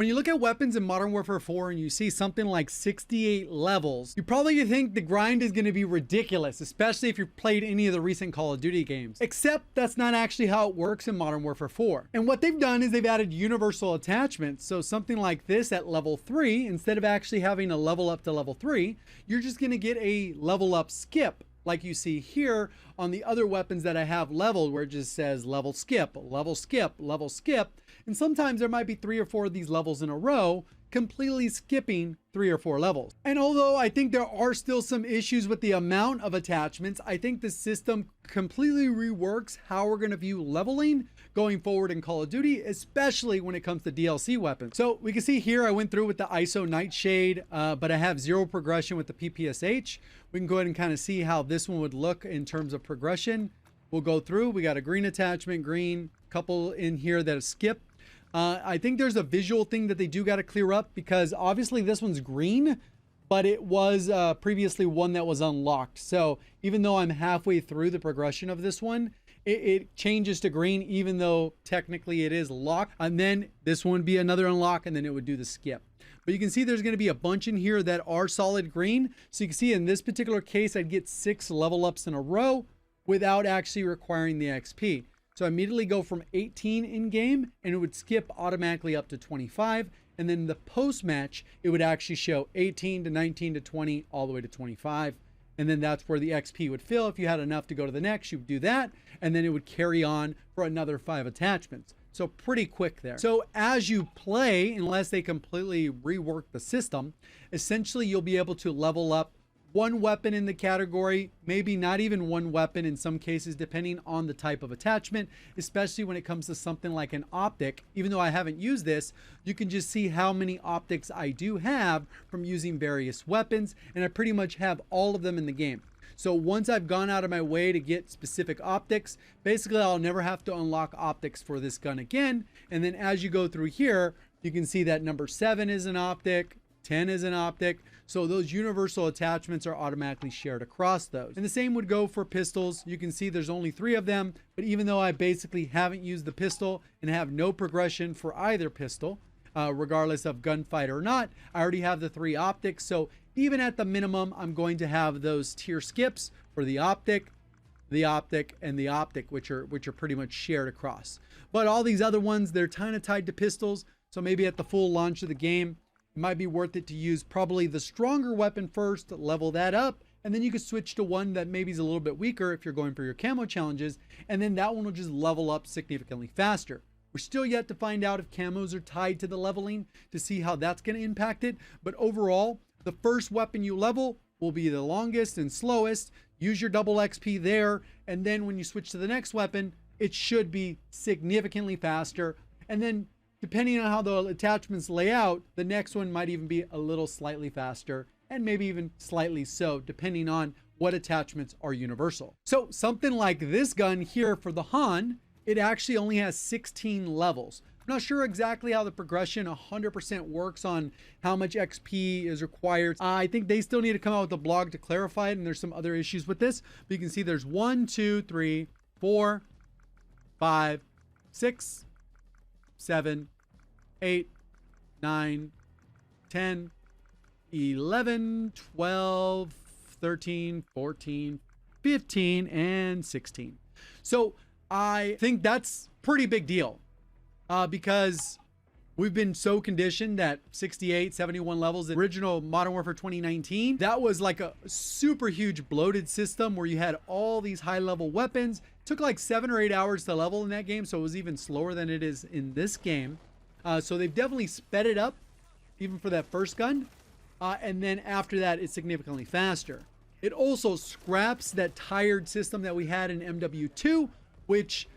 When you look at weapons in Modern Warfare 4 and you see something like 68 levels, you probably think the grind is going to be ridiculous, especially if you've played any of the recent Call of Duty games. Except that's not actually how it works in Modern Warfare 4. And what they've done is they've added universal attachments. So something like this at level 3, instead of actually having a level up to level 3, you're just going to get a level up skip, like you see here on the other weapons that I have leveled, where it just says level skip, level skip, level skip. And sometimes there might be 3 or 4 of these levels in a row, completely skipping 3 or 4 levels. And although I think there are still some issues with the amount of attachments, I think the system completely reworks how we're going to view leveling going forward in Call of Duty, especially when it comes to DLC weapons. So we can see here I went through with the ISO Nightshade, but I have 0 progression with the PPSH. We can go ahead and kind of see how this one would look in terms of progression. We'll go through. We got a green attachment, green, couple in here that have skipped. I think there's a visual thing that they do got to clear up, because obviously this one's green, but it was previously one that was unlocked. So even though I'm halfway through the progression of this one, it changes to green, even though technically it is locked. And then this one would be another unlock, and then it would do the skip. But you can see there's going to be a bunch in here that are solid green. So you can see in this particular case, I'd get 6 level ups in a row without actually requiring the XP. So I immediately go from 18 in game, and it would skip automatically up to 25. And then the post match, it would actually show 18 to 19 to 20, all the way to 25. And then that's where the XP would fill. If you had enough to go to the next, you would do that. And then it would carry on for another 5 attachments. So pretty quick there. So as you play, unless they completely rework the system, essentially you'll be able to level up one weapon in the category, maybe not even one weapon in some cases, depending on the type of attachment, especially when it comes to something like an optic. Even though I haven't used this, you can just see how many optics I do have from using various weapons, and I pretty much have all of them in the game. So once I've gone out of my way to get specific optics, basically I'll never have to unlock optics for this gun again. And then as you go through here, you can see that number 7 is an optic, 10 is an optic. So those universal attachments are automatically shared across those. And the same would go for pistols. You can see there's only 3 of them, but even though I basically haven't used the pistol and have no progression for either pistol, regardless of gunfight or not, I already have the 3 optics. So even at the minimum, I'm going to have those tier skips for the optic, and the optic, which are pretty much shared across. But all these other ones, they're kind of tied to pistols. So maybe at the full launch of the game, it might be worth it to use probably the stronger weapon first, level that up, and then you could switch to one that maybe is a little bit weaker if you're going for your camo challenges, and then that one will just level up significantly faster. We're still yet to find out if camos are tied to the leveling to see how that's going to impact it, but overall, the first weapon you level will be the longest and slowest. Use your double XP there, and then when you switch to the next weapon, it should be significantly faster, and then depending on how the attachments lay out, the next one might even be a little slightly faster, and maybe even slightly so, depending on what attachments are universal. So something like this gun here for the Han, it actually only has 16 levels. I'm not sure exactly how the progression 100% works on how much XP is required. I think they still need to come out with a blog to clarify it, and there's some other issues with this. But you can see there's 1, 2, 3, 4, 5, 6, 7, 8, 9, 10, 11, 12, 13, 14, 15, and 16. So I think that's pretty big deal because we've been so conditioned that 68, 71 levels, the original Modern Warfare 2019, that was like a super huge bloated system where you had all these high level weapons. It took like 7 or 8 hours to level in that game, so it was even slower than it is in this game. So they've definitely sped it up even for that first gun. And then after that, it's significantly faster. It also scraps that tired system that we had in MW2, which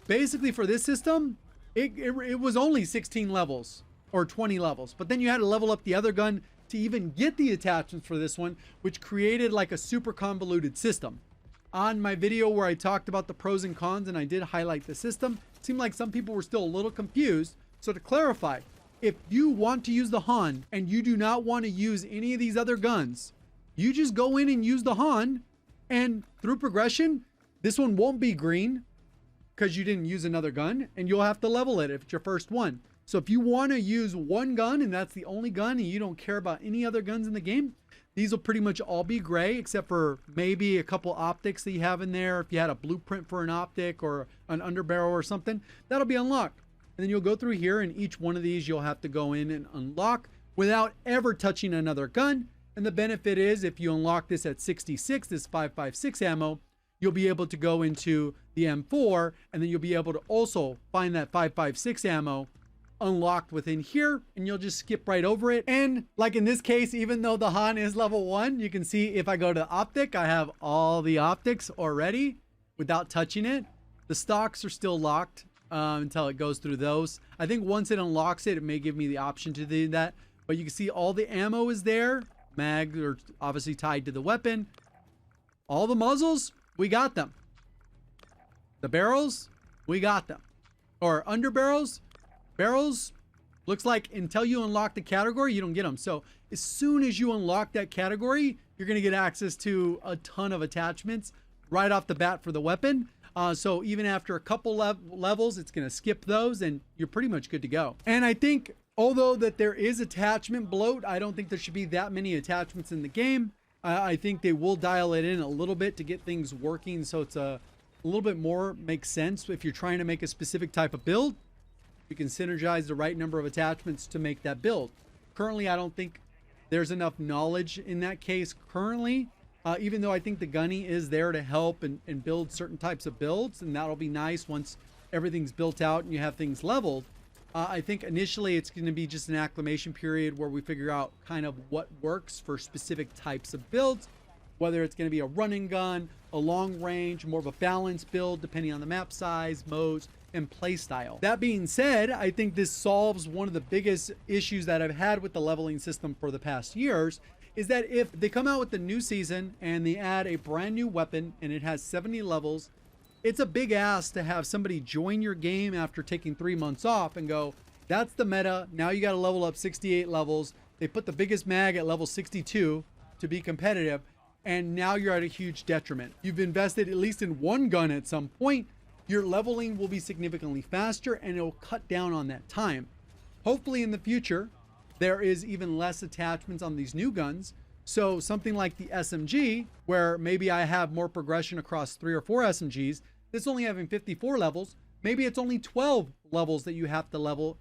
basically for this system, it was only 16 levels or 20 levels. But then you had to level up the other gun to even get the attachments for this one, which created like a super convoluted system. On my video where I talked about the pros and cons and I did highlight the system, it seemed like some people were still a little confused. So to clarify, if you want to use the Han and you do not want to use any of these other guns, you just go in and use the Han, and through progression, this one won't be green because you didn't use another gun, and you'll have to level it if it's your first one. So if you want to use one gun and that's the only gun and you don't care about any other guns in the game, these will pretty much all be gray, except for maybe a couple optics that you have in there. If you had a blueprint for an optic or an underbarrel or something, that'll be unlocked. And then you'll go through here, and each one of these you'll have to go in and unlock without ever touching another gun. And the benefit is, if you unlock this at 66, this 5.56 ammo, you'll be able to go into the M4, and then you'll be able to also find that 5.56 ammo unlocked within here, and you'll just skip right over it. And like in this case, even though the Han is level 1, you can see if I go to optic, I have all the optics already without touching it. The stocks are still locked until it goes through those. I think once it unlocks it, it may give me the option to do that. But you can see all the ammo is there. Mags are obviously tied to the weapon. All the muzzles, we got them. The barrels, we got them. Or underbarrels, barrels, looks like until you unlock the category, you don't get them. So as soon as you unlock that category, you're going to get access to a ton of attachments right off the bat for the weapon. So even after a couple levels, it's going to skip those and you're pretty much good to go. And I think although that there is attachment bloat, I don't think there should be that many attachments in the game. I think they will dial it in a little bit to get things working, so it's a little bit more makes sense. If you're trying to make a specific type of build, you can synergize the right number of attachments to make that build. Currently, I don't think there's enough knowledge in that case currently, even though I think the gunny is there to help and build certain types of builds, and that'll be nice once everything's built out and you have things leveled. I think initially it's going to be just an acclimation period where we figure out kind of what works for specific types of builds, whether it's going to be a running gun, a long range, more of a balanced build depending on the map size, modes, and play style. That being said, I think this solves one of the biggest issues that I've had with the leveling system for the past years, is that if they come out with the new season and they add a brand new weapon and it has 70 levels, it's a big ask to have somebody join your game after taking 3 months off and go, that's the meta. Now you got to level up 68 levels. They put the biggest mag at level 62 to be competitive. And now you're at a huge detriment. You've invested at least in one gun at some point. Your leveling will be significantly faster and it'll cut down on that time. Hopefully in the future, there is even less attachments on these new guns. So something like the SMG, where maybe I have more progression across 3 or 4 SMGs, this only having 54 levels, maybe it's only 12 levels that you have to level,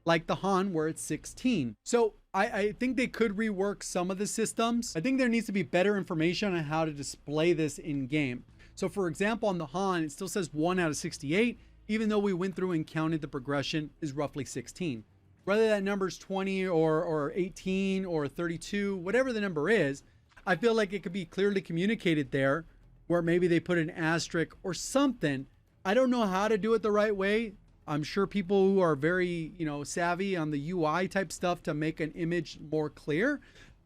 like the Han where it's 16. So I think they could rework some of the systems. I think there needs to be better information on how to display this in game. So for example, on the Han, it still says 1 out of 68, even though we went through and counted the progression is roughly 16. Whether that number is 20 or 18 or 32, whatever the number is, I feel like it could be clearly communicated there, where maybe they put an asterisk or something. I don't know how to do it the right way. I'm sure people who are very, savvy on the UI type stuff to make an image more clear.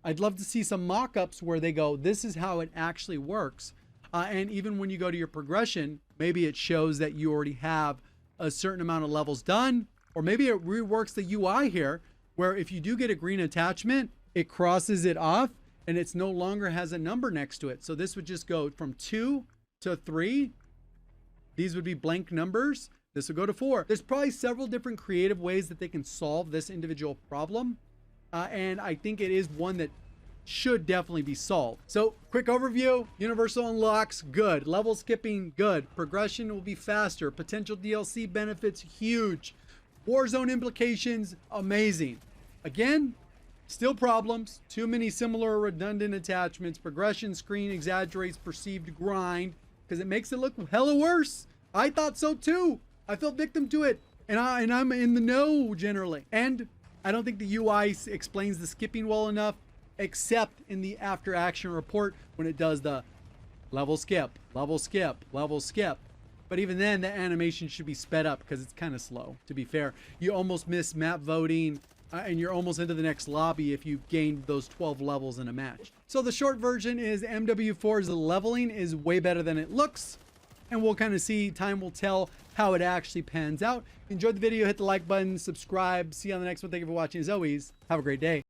I'd love to see some mock-ups where they go, this is how it actually works. And even when you go to your progression, maybe it shows that you already have a certain amount of levels done. Or maybe it reworks the UI here, where if you do get a green attachment, it crosses it off and it's no longer has a number next to it. So this would just go from 2 to 3. These would be blank numbers. This would go to 4. There's probably several different creative ways that they can solve this individual problem. And I think it is one that should definitely be solved. So quick overview, universal unlocks, good. Level skipping, good. Progression will be faster. Potential DLC benefits, huge. Warzone implications, amazing. Again, still problems. Too many similar redundant attachments. Progression screen exaggerates perceived grind because it makes it look hella worse. I thought so too. I fell victim to it. And I'm in the know generally. And I don't think the UI explains the skipping well enough, except in the after action report when it does the level skip, level skip, level skip. But even then, the animation should be sped up because it's kind of slow, to be fair. You almost miss map voting, and you're almost into the next lobby if you gained those 12 levels in a match. So the short version is MW4's leveling is way better than it looks. And we'll kind of see, time will tell how it actually pans out. If you enjoyed the video, hit the like button, subscribe. See you on the next one. Thank you for watching. As always, have a great day.